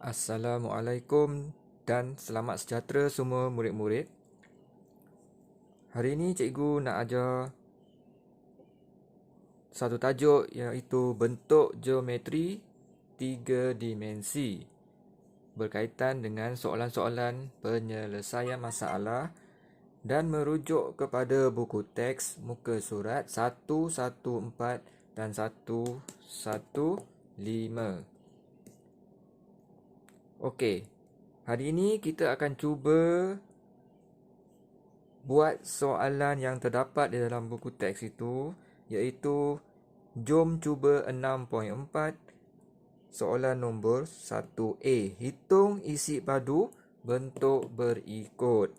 Assalamualaikum dan selamat sejahtera semua murid-murid. Hari ini cikgu nak ajar satu tajuk iaitu bentuk geometri 3 dimensi berkaitan dengan soalan-soalan penyelesaian masalah dan merujuk kepada buku teks muka surat 114 dan 115. Okey, hari ini kita akan cuba buat soalan yang terdapat di dalam buku teks itu, iaitu jom cuba 6.4 soalan nombor 1A. Hitung isi padu bentuk berikut.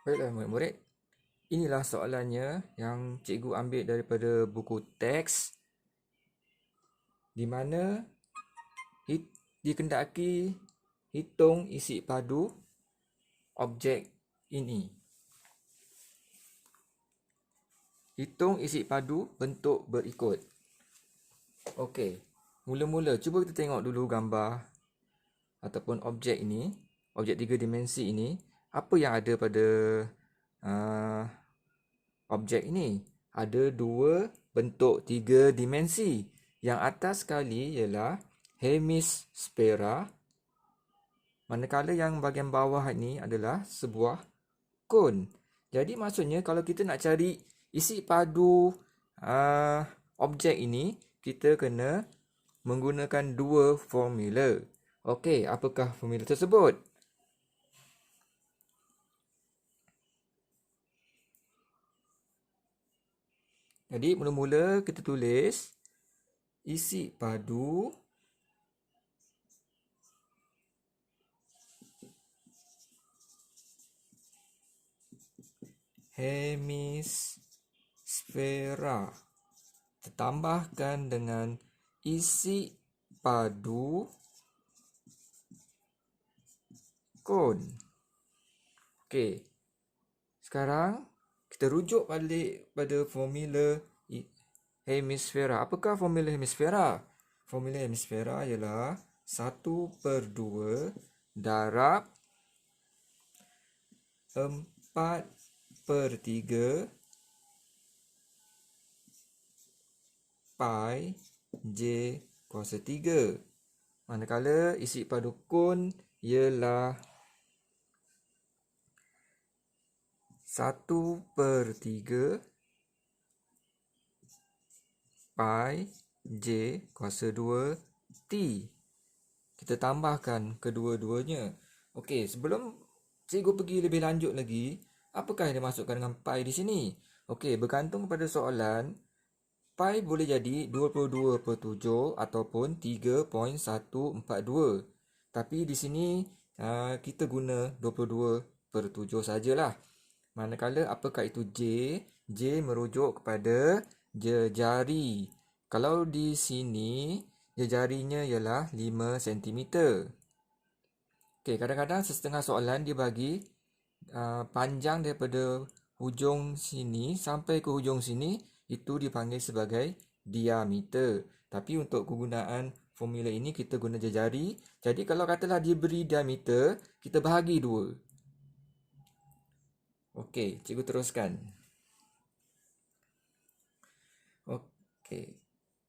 Baiklah murid-murid, inilah soalannya yang cikgu ambil daripada buku teks, di mana dikendaki hitung isi padu objek ini. Hitung isi padu bentuk berikut. Okey, mula-mula cuba kita tengok dulu gambar ataupun objek ini, objek 3 dimensi ini. Apa yang ada pada objek ini? Ada dua bentuk 3 dimensi. Yang atas sekali ialah hemisfera, manakala yang bahagian bawah ini adalah sebuah kon. Jadi maksudnya kalau kita nak cari isi padu objek ini, kita kena menggunakan dua formula. Okey, apakah formula tersebut? Jadi mula-mula kita tulis isi padu hemisfera ditambahkan dengan isi padu kon. Okey. Sekarang kita rujuk balik pada formula hemisfera. Apakah formula hemisfera? Formula hemisfera ialah 1/2 darab 4/3 pi j kuasa 3. Manakala isi padu kon ialah 1/3 pi j kuasa 2 t. Kita tambahkan kedua-duanya. Okey, sebelum cikgu pergi lebih lanjut lagi, apakah yang dimasukkan dengan pi di sini? Okey, bergantung kepada soalan, pi boleh jadi 22/7 ataupun 3.142. Tapi di sini kita guna 22/7 sajalah. Manakala apakah itu J? J merujuk kepada jejari. Kalau di sini jejarinya ialah 5 cm. Okey, kadang-kadang setengah soalan dia bagi panjang daripada hujung sini sampai ke hujung sini, itu dipanggil sebagai diameter. Tapi untuk kegunaan formula ini kita guna jejari. Jadi kalau katalah dia beri diameter, kita bahagi 2. Okey, cikgu teruskan. Okey.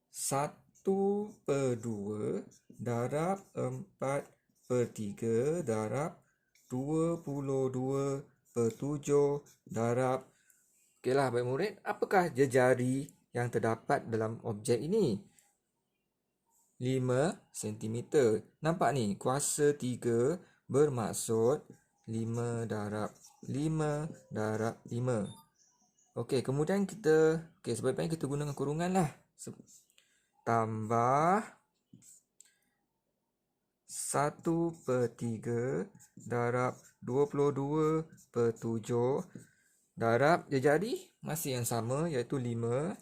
1/2 darab 4/3 darab 22/7 darab. Okeylah baik murid, apakah jejari yang terdapat dalam objek ini? 5 cm. Nampak ni, kuasa 3 bermaksud 5 darab 5 darab 5. Okey, kemudian sebaik-baiknya kita gunakan kurungan lah. Tambah 1/3 darab 22/7 darab jejari masih yang sama, iaitu 5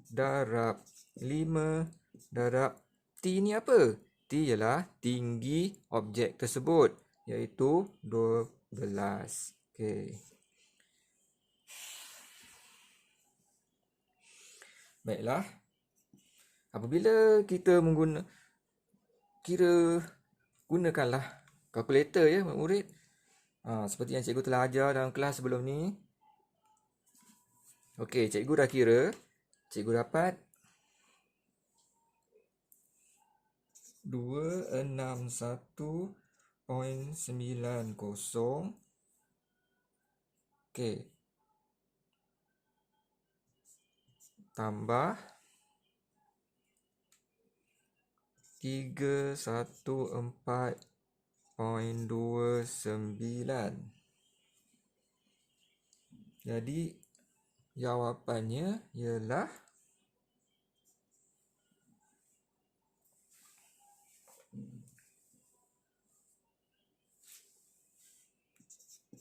darab 5 darab T ni apa? T ialah tinggi objek tersebut, iaitu 12. Okey. Baiklah, apabila kita gunakanlah kalkulator ya murid. Seperti yang cikgu telah ajar dalam kelas sebelum ni. Okey, cikgu dah kira. Cikgu dapat 261.90. Okey. Tambah 314.29. Jadi jawapannya ialah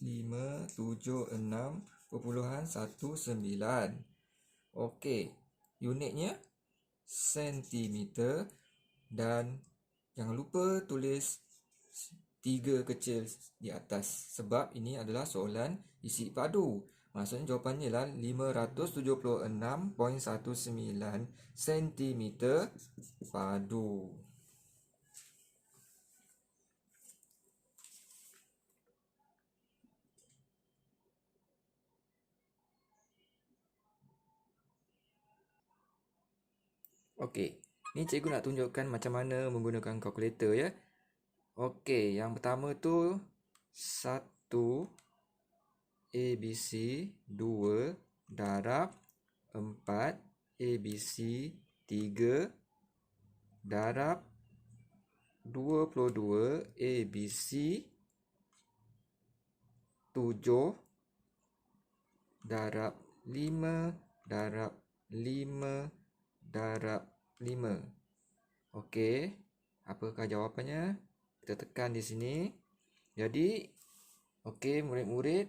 576.19. Okey, unitnya sentimeter dan jangan lupa tulis 3 kecil di atas sebab ini adalah soalan isi padu. Maksudnya jawapannya ialah 576.19 cm padu. Okey, ni cikgu nak tunjukkan macam mana menggunakan kalkulator ya. Okey, yang pertama tu 1 ABC 2 darab 4 ABC 3 darab 22 ABC 7 darab 5 darab 5 darab 5. Okey, apakah jawapannya? Kita tekan di sini. Jadi, okey, murid-murid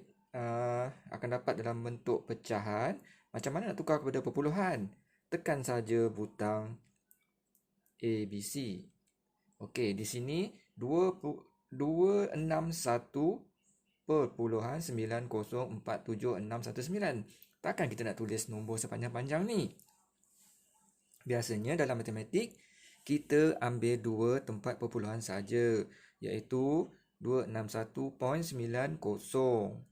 akan dapat dalam bentuk pecahan. Macam mana nak tukar kepada perpuluhan? Tekan saja butang ABC. Okey, di sini 261.904769. Takkan kita nak tulis nombor sepanjang-panjang ni? Biasanya dalam matematik, kita ambil 2 tempat perpuluhan saja, iaitu 261.90.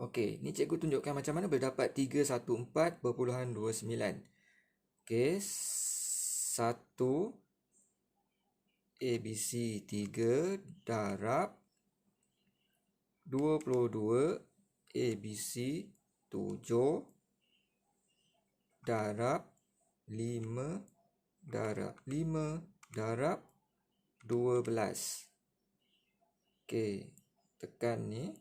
Okey, ni cikgu tunjukkan macam mana boleh dapat 314.29. Okey, 1 ABC 3 darab 22 ABC 7 darab 5 darab 5 darab 12. Okey, tekan ni.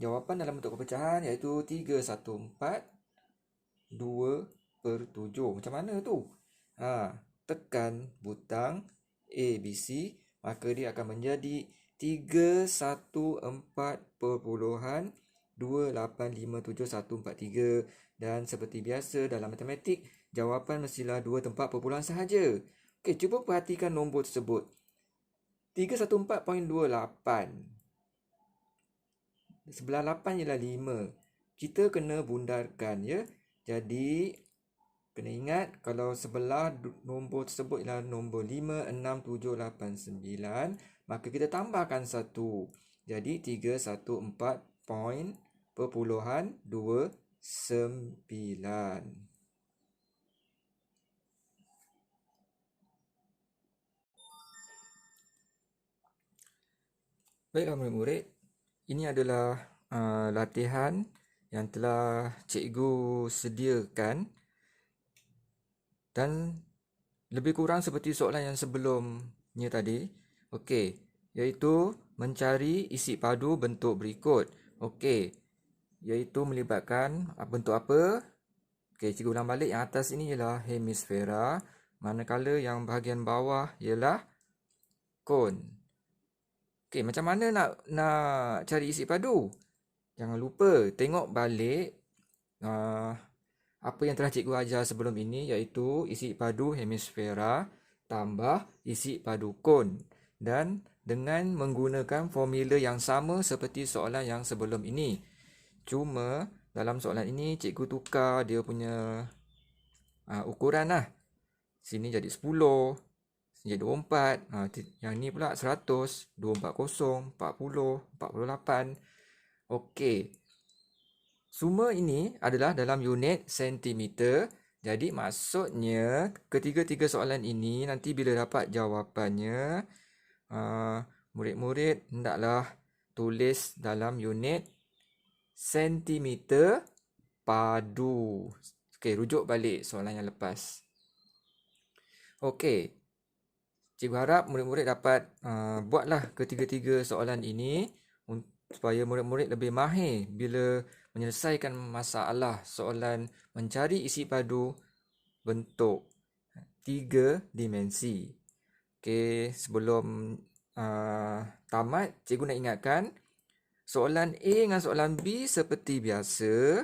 Jawapan dalam bentuk pecahan iaitu 314.2/7. Macam mana tu? Tekan butang ABC, maka dia akan menjadi 314.2857143. Dan seperti biasa dalam matematik, jawapan mestilah 2 tempat perpuluhan sahaja. Okey, cuba perhatikan nombor tersebut. 314.28. Sebelah 8 ialah 5. Kita kena bundarkan ya. Jadi kena ingat kalau sebelah nombor tersebut ialah nombor 56789, maka kita tambahkan 1. Jadi 314.29. Baiklah murid-murid, ini adalah latihan yang telah cikgu sediakan dan lebih kurang seperti soalan yang sebelumnya tadi. Okey, iaitu mencari isi padu bentuk berikut. Okey, iaitu melibatkan bentuk apa? Okey, cikgu ulang balik. Yang atas ini ialah hemisfera, manakala yang bahagian bawah ialah kon. Okey, macam mana nak cari isi padu? Jangan lupa tengok balik apa yang telah cikgu ajar sebelum ini, iaitu isi padu hemisfera tambah isi padu kon. Dan dengan menggunakan formula yang sama seperti soalan yang sebelum ini. Cuma dalam soalan ini cikgu tukar dia punya ukuran lah. Sini jadi 10, sini jadi 24. Yang ni pula 100, 240, 40, 48. Okey. Semua ini adalah dalam unit sentimeter. Jadi maksudnya ketiga-tiga soalan ini nanti bila dapat jawapannya, murid-murid hendaklah tulis dalam unit sentimeter padu. Okey, rujuk balik soalan yang lepas. Okey. Cikgu harap murid-murid dapat buatlah ketiga-tiga soalan ini supaya murid-murid lebih mahir bila menyelesaikan masalah soalan mencari isi padu bentuk 3 dimensi. Okey, sebelum tamat, cikgu nak ingatkan soalan A dengan soalan B seperti biasa,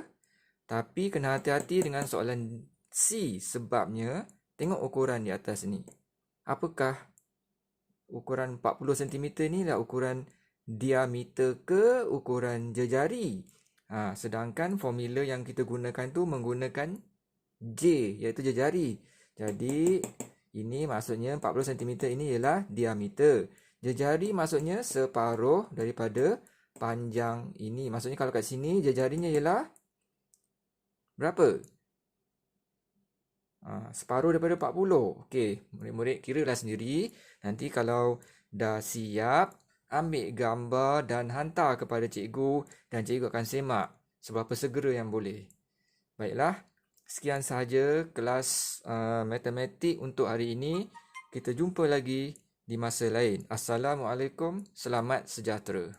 tapi kena hati-hati dengan soalan C sebabnya tengok ukuran di atas ni. Apakah ukuran 40 cm ni lah ukuran diameter ke ukuran jejari? Sedangkan formula yang kita gunakan tu menggunakan J, iaitu jejari. Jadi ini maksudnya 40 cm ini ialah diameter. Jejari maksudnya separuh daripada panjang ini. Maksudnya kalau kat sini jejarinya ialah berapa? Separuh daripada 40. Okey, murid-murid kiralah sendiri. Nanti kalau dah siap, ambil gambar dan hantar kepada cikgu dan cikgu akan semak seberapa segera yang boleh. Baiklah, sekian sahaja kelas matematik untuk hari ini. Kita jumpa lagi di masa lain. Assalamualaikum, selamat sejahtera.